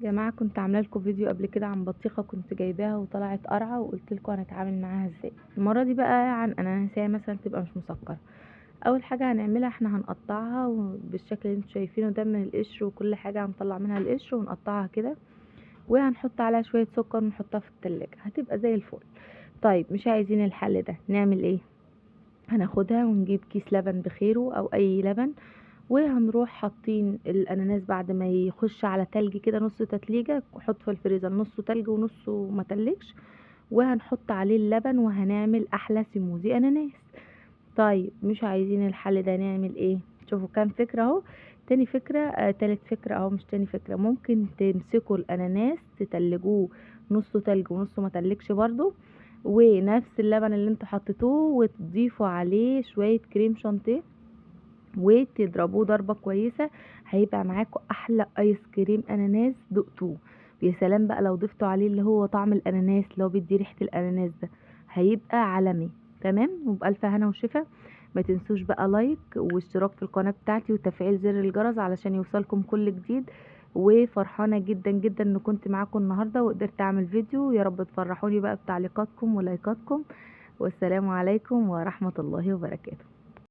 جماعة، كنت عامله لكم فيديو قبل كده عن بطيخة كنت جايباها وطلعت قرعة وقلت لكم هنتعامل معاها ازاي. المرة دي بقى عن اناناسية مثلا تبقى مش مسكرة. اول حاجة هنعملها احنا هنقطعها بالشكل اللي انتوا شايفينه ده من القشر وكل حاجة، هنطلع منها القشر ونقطعها كده وهنحط عليها شوية سكر ونحطها في التلاجة هتبقى زي الفل. طيب مش عايزين الحل ده، نعمل ايه؟ هناخدها ونجيب كيس لبن بخيره او اي لبن، وهنروح حاطين الاناناس بعد ما يخش على تلج كده نص تتليجة، حط في الفريزر نصه تلج ونصه ما تلجش، وهنحط عليه اللبن وهنعمل احلى سموزي اناناس. طيب مش عايزين الحل ده نعمل ايه؟ شوفوا كام فكرة اهو. تاني فكرة تالت فكرة اهو، مش تاني فكرة، ممكن تمسكوا الاناناس تتلجوه نصه تلج ونصه ما تلجش برضو، ونفس اللبن اللي انتوا حطيتوه وتضيفوا عليه شوية كريم شانتيه وتضربوه ضربة كويسة، هيبقى معاكم احلى ايس كريم اناناس دقتوه. يا سلام بقى لو ضفتوا عليه اللي هو طعم الاناناس اللي هو بيدي ريحة الاناناس ده، هيبقى عالمي. تمام، وبألف هنا وشفا. ما تنسوش بقى لايك واشتراك في القناة بتاعتي وتفعيل زر الجرس علشان يوصلكم كل جديد. وفرحانة جدا جدا ان كنت معاكم النهاردة وقدرت اعمل فيديو، يا رب تفرحوني بقى بتعليقاتكم ولايكاتكم. والسلام عليكم ورحمة الله وبركاته.